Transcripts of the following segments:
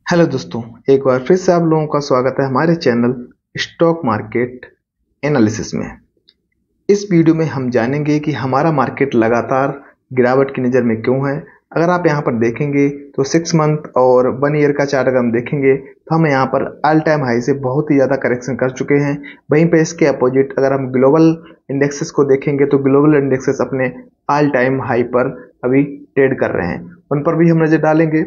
Hello दोस्तों, एक बार फिर से आप लोगों का स्वागत है हमारे चैनल स्टॉक मार्केट एनालिसिस में। इस वीडियो में हम जानेंगे कि हमारा मार्केट लगातार गिरावट की नज़र में क्यों है। अगर आप यहां पर देखेंगे तो 6 मंथ और 1 ईयर का चार्ट अगर हम देखेंगे तो हम यहां पर ऑल टाइम हाई से बहुत ही ज़्यादा करेक्शन कर चुके हैं। वहीं पे इसके अपोजिट अगर हम ग्लोबल इंडेक्सेस को देखेंगे तो ग्लोबल इंडेक्सेस अपने ऑल टाइम हाई पर अभी ट्रेड कर रहे हैं। उन पर भी हम नज़र डालेंगे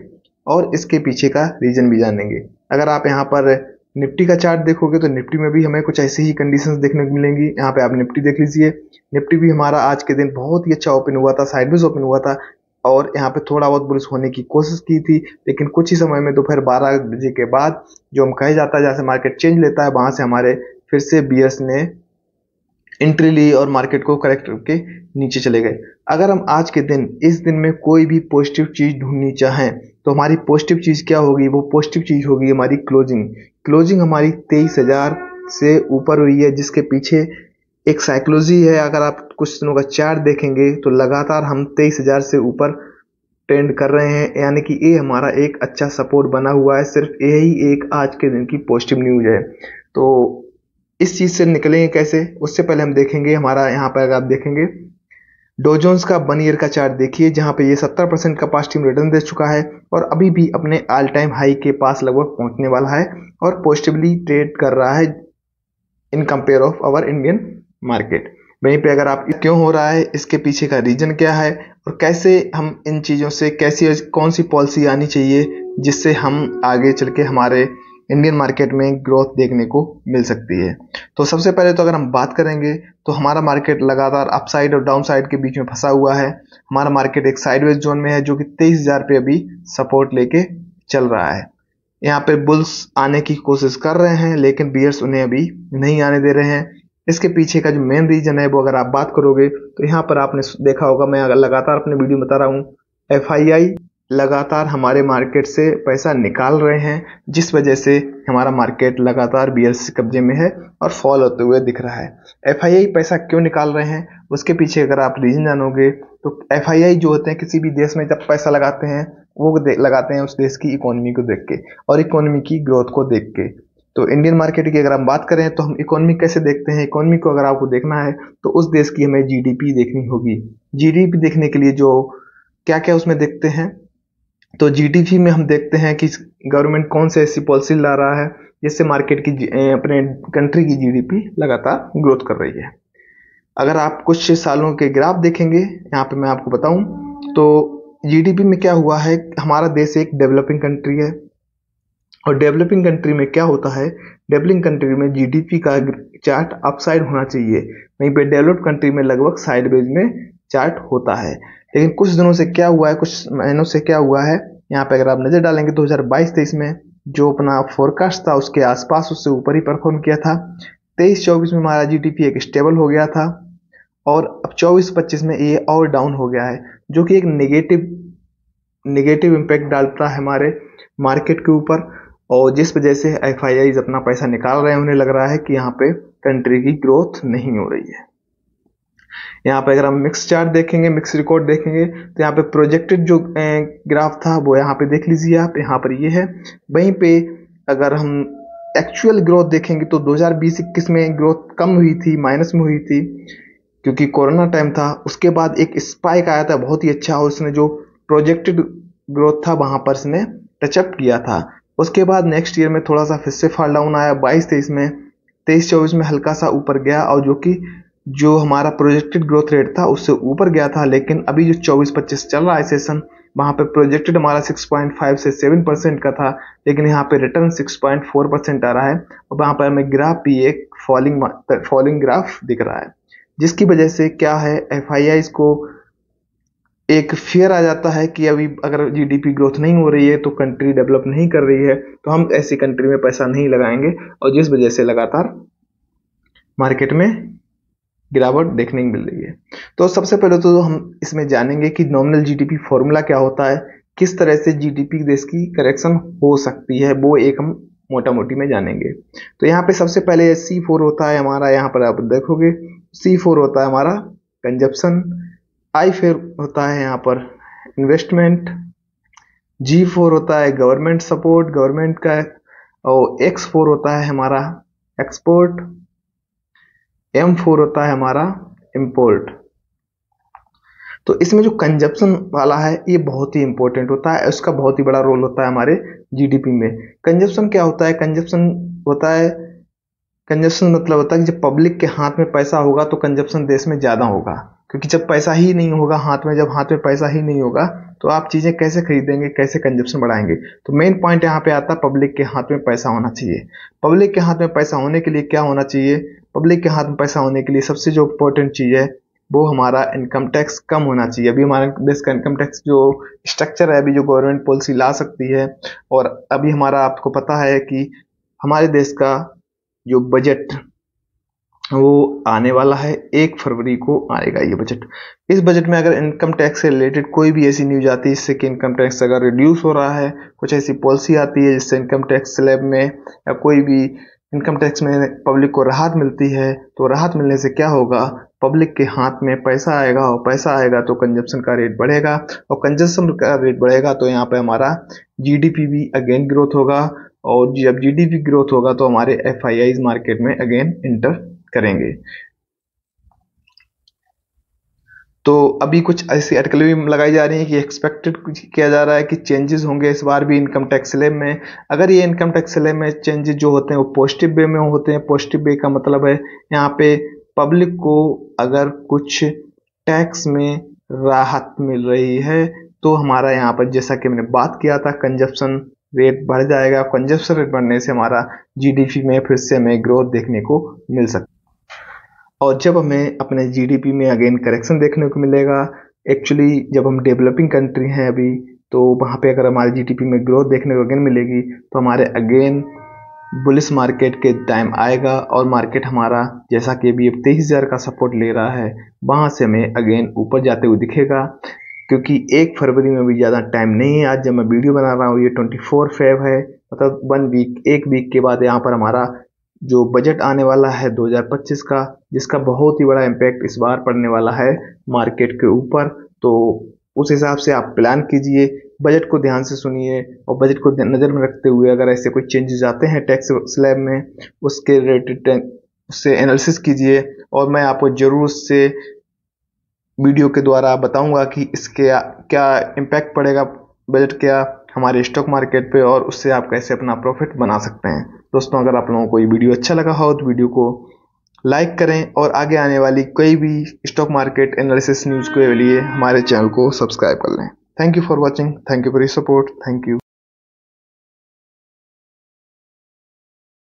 और इसके पीछे का रीजन भी जानेंगे। अगर आप यहाँ पर निफ्टी का चार्ट देखोगे तो निफ्टी में भी हमें कुछ ऐसी ही कंडीशंस देखने को मिलेंगी। यहाँ पे आप निफ्टी देख लीजिए। निफ्टी भी हमारा आज के दिन बहुत ही अच्छा ओपन हुआ था, साइडवेज ओपन हुआ था और यहाँ पे थोड़ा बहुत बुलिश होने की कोशिश की थी, लेकिन कुछ ही समय में दोपहर 12 बजे के बाद जो हम कहे जाता है जहाँ से मार्केट चेंज लेता है वहां से हमारे फिर से बियर्स ने एंट्री ली और मार्केट को करेक्ट करके नीचे चले गए। अगर हम आज के दिन इस दिन में कोई भी पॉजिटिव चीज ढूंढनी चाहें तो हमारी पॉजिटिव चीज क्या होगी? वो पॉजिटिव चीज होगी हमारी क्लोजिंग हमारी 23,000 से ऊपर हुई है, जिसके पीछे एक साइकोलॉजी है। अगर आप कुछ दिनों का चार्ट देखेंगे तो लगातार हम 23,000 से ऊपर ट्रेंड कर रहे हैं, यानी कि ये हमारा एक अच्छा सपोर्ट बना हुआ है। सिर्फ यही एक आज के दिन की पॉजिटिव न्यूज है। तो इस चीज से निकलेंगे कैसे, उससे पहले हम देखेंगे हमारा यहाँ पर अगर आप देखेंगे डो जोन्स का 1 ईयर का चार्ट देखिए, जहां पे ये 70% का पास्ट टाइम रिटर्न दे चुका है और अभी भी अपने ऑल टाइम हाई के पास लगभग पहुंचने वाला है और पॉजिटिवली ट्रेड कर रहा है in compare of our Indian market. वहीं पे अगर आप क्यों हो रहा है, इसके पीछे का रीजन क्या है और कैसे हम इन चीज़ों से कैसी कौन सी पॉलिसी आनी चाहिए जिससे हम आगे चल के हमारे इंडियन मार्केट में ग्रोथ देखने को मिल सकती है। तो सबसे पहले तो अगर हम बात करेंगे तो हमारा मार्केट लगातार अपसाइड और डाउन साइड के बीच में फंसा हुआ है। हमारा मार्केट एक साइडवेज जोन में है जो कि 23,000 पे अभी सपोर्ट लेके चल रहा है। यहाँ पे बुल्स आने की कोशिश कर रहे हैं लेकिन बियर्स उन्हें अभी नहीं आने दे रहे हैं। इसके पीछे का जो मेन रीजन है वो अगर आप बात करोगे तो यहाँ पर आपने देखा होगा, मैं अगर लगातार अपने वीडियो में बता रहा हूँ, एफआईआई लगातार हमारे मार्केट से पैसा निकाल रहे हैं, जिस वजह से हमारा मार्केट लगातार बियर्स कब्जे में है और फॉल होते हुए दिख रहा है। एफआईआई पैसा क्यों निकाल रहे हैं उसके पीछे अगर आप रीजन जानोगे तो एफआईआई जो होते हैं किसी भी देश में जब पैसा लगाते हैं वो लगाते हैं उस देश की इकोनॉमी को देख के और इकोनॉमी की ग्रोथ को देख के। तो इंडियन मार्केट की अगर हम बात करें तो हम इकोनॉमी कैसे देखते हैं? इकोनॉमी को अगर आपको देखना है तो उस देश की हमें जीडीपी देखनी होगी। जीडीपी देखने के लिए जो क्या क्या उसमें देखते हैं, तो जीडीपी में हम देखते हैं कि गवर्नमेंट कौन से ऐसी पॉलिसी ला रहा है जिससे मार्केट की अपने कंट्री की जीडीपी लगातार ग्रोथ कर रही है। अगर आप कुछ सालों के ग्राफ देखेंगे यहाँ पे मैं आपको बताऊं तो जीडीपी में क्या हुआ है, हमारा देश एक डेवलपिंग कंट्री है और डेवलपिंग कंट्री में क्या होता है, डेवलपिंग कंट्री में जीडीपी का चार्ट अपसाइड होना चाहिए, वहीं पे डेवलप्ड कंट्री में लगभग साइडवेज में चार्ट होता है। लेकिन कुछ दिनों से क्या हुआ है, कुछ महीनों से क्या हुआ है, यहाँ पे अगर आप नजर डालेंगे 2022-23 में जो अपना फोरकास्ट था उसके आसपास उससे ऊपर ही परफॉर्म किया था। 23-24 में हमारा जीडीपी एक स्टेबल हो गया था और अब 24-25 में ये और डाउन हो गया है, जो कि एक नेगेटिव इम्पैक्ट डालता है हमारे मार्केट के ऊपर और जिस वजह से एफआईआई अपना पैसा निकाल रहे हैं। उन्हें लग रहा है कि यहाँ पे कंट्री की ग्रोथ नहीं हो रही है। यहाँ पे अगर हम मिक्स चार्ट देखेंगे, मिक्स रिकॉर्ड देखेंगे तो यहाँ पे प्रोजेक्टेड जो ग्राफ था वो यहाँ पे देख लीजिए आप, यहाँ पर ये है। वहीं पे अगर हम एक्चुअल ग्रोथ देखेंगे तो 2020-21 में ग्रोथ कम हुई थी, माइनस में हुई थी क्योंकि कोरोना टाइम था। उसके बाद एक स्पाइक आया था बहुत ही अच्छा और उसने जो प्रोजेक्टेड ग्रोथ था वहां पर इसने टचअप किया था। उसके बाद नेक्स्ट ईयर में थोड़ा सा फिर से फॉल डाउन आया 22-23 में, 23-24 में हल्का सा ऊपर गया और जो हमारा प्रोजेक्टेड ग्रोथ रेट था उससे ऊपर गया था। लेकिन अभी जो 24-25 चल रहा है सेशन, वहां पे प्रोजेक्टेड हमारा 6.5 से 7% का था, लेकिन यहाँ पे रिटर्न 6.4% आ रहा है और वहां पर हमें ग्राफ भी एक फॉलिंग ग्राफ दिख रहा है, जिसकी वजह से क्या है, एफआईआई को एक फियर आ जाता है कि अभी अगर जीडीपी ग्रोथ नहीं हो रही है तो कंट्री डेवलप नहीं कर रही है, तो हम ऐसी कंट्री में पैसा नहीं लगाएंगे और जिस वजह से लगातार मार्केट में गिरावट देखने को मिल रही है। तो सबसे पहले तो हम इसमें जानेंगे कि नॉमिनल जीडीपी फॉर्मूला क्या होता है, किस तरह से जीडीपी देश की करेक्शन हो सकती है, वो एक हम मोटा मोटी में जानेंगे। तो यहाँ पे सबसे पहले C4 होता है हमारा, यहाँ पर आप देखोगे C4 होता है हमारा कंजप्शन, I फिर होता है यहाँ पर इन्वेस्टमेंट, G4 होता है गवर्नमेंट सपोर्ट, गवर्नमेंट का, और X4 होता है हमारा एक्सपोर्ट, M4 होता है हमारा इंपोर्ट। तो इसमें जो कंजप्शन वाला है ये बहुत ही इंपॉर्टेंट होता है, उसका बहुत ही बड़ा रोल होता है हमारे जीडीपी में। कंजप्शन क्या होता है? कंजप्शन मतलब होता है कि जब पब्लिक के हाथ में पैसा होगा तो कंजप्शन देश में ज़्यादा होगा, क्योंकि जब पैसा ही नहीं होगा हाथ में, जब हाथ में पैसा ही नहीं होगा तो आप चीज़ें कैसे खरीदेंगे, कैसे कंजप्शन बढ़ाएंगे? तो मेन पॉइंट यहाँ पे आता है पब्लिक के हाथ में पैसा होना चाहिए। पब्लिक के हाथ में पैसा होने के लिए क्या होना चाहिए? पब्लिक के हाथ में पैसा होने के लिए सबसे जो इम्पोर्टेंट चीज़ है वो हमारा इनकम टैक्स कम होना चाहिए। अभी हमारे देश का इनकम टैक्स जो स्ट्रक्चर है, अभी जो गवर्नमेंट पॉलिसी ला सकती है, और अभी हमारा आपको पता है कि हमारे देश का जो बजट वो आने वाला है, 1 फरवरी को आएगा ये बजट। इस बजट में अगर इनकम टैक्स से रिलेटेड कोई भी ऐसी न्यूज आती है जिससे कि इनकम टैक्स अगर रिड्यूस हो रहा है, कुछ ऐसी पॉलिसी आती है जिससे इनकम टैक्स स्लैब में या कोई भी इनकम टैक्स में पब्लिक को राहत मिलती है, तो राहत मिलने से क्या होगा? पब्लिक के हाथ में पैसा आएगा, और पैसा आएगा तो कंजप्शन का रेट बढ़ेगा, और कंजप्शन का रेट बढ़ेगा तो यहाँ पे हमारा जीडीपी भी अगेन ग्रोथ होगा, और जब जीडीपी ग्रोथ होगा तो हमारे एफआईआईज मार्केट में अगेन इंटर करेंगे। तो अभी कुछ ऐसी अटकलें भी लगाई जा रही हैं कि एक्सपेक्टेड कुछ किया जा रहा है कि चेंजेस होंगे इस बार भी इनकम टैक्स स्लैब में। अगर ये इनकम टैक्स स्लैब में चेंजेस जो होते हैं वो पॉजिटिव वे में होते हैं। पॉजिटिव वे का मतलब है यहाँ पे पब्लिक को अगर कुछ टैक्स में राहत मिल रही है तो हमारा यहाँ पर, जैसा कि मैंने बात किया था, कंजप्शन रेट बढ़ जाएगा। कंजप्शन रेट बढ़ने से हमारा जीडीपी में फिर से हमें ग्रोथ देखने को मिल सकता है, और जब हमें अपने जीडीपी में अगेन करेक्शन देखने को मिलेगा। एक्चुअली जब हम डेवलपिंग कंट्री हैं अभी, तो वहाँ पे अगर हमारे जीडीपी में ग्रोथ देखने को अगेन मिलेगी तो हमारे अगेन बुलिश मार्केट के टाइम आएगा, और मार्केट हमारा जैसा कि अभी 23,000 का सपोर्ट ले रहा है, वहाँ से हमें अगेन ऊपर जाते हुए दिखेगा। क्योंकि 1 फरवरी में भी ज़्यादा टाइम नहीं है। आज जब मैं वीडियो बना रहा हूँ ये 24 फेब है, मतलब 1 वीक, 1 वीक के बाद यहाँ पर हमारा जो बजट आने वाला है 2025 का, जिसका बहुत ही बड़ा इम्पैक्ट इस बार पड़ने वाला है मार्केट के ऊपर। तो उस हिसाब से आप प्लान कीजिए, बजट को ध्यान से सुनिए, और बजट को नज़र में रखते हुए अगर ऐसे कोई चेंजेस आते हैं टैक्स स्लैब में, उसके रिलेटेड उससे एनालिसिस कीजिए, और मैं आपको जरूर से वीडियो के द्वारा बताऊंगा कि इसके क्या इम्पैक्ट पड़ेगा बजट क्या हमारे स्टॉक मार्केट पे, और उससे आप कैसे अपना प्रॉफिट बना सकते हैं। दोस्तों, अगर आप लोगों को ये वीडियो अच्छा लगा हो तो वीडियो को लाइक करें, और आगे आने वाली कोई भी स्टॉक मार्केट एनालिसिस न्यूज़ के लिए हमारे चैनल को सब्सक्राइब कर लें। Thank you for watching, thank you for your support, thank you.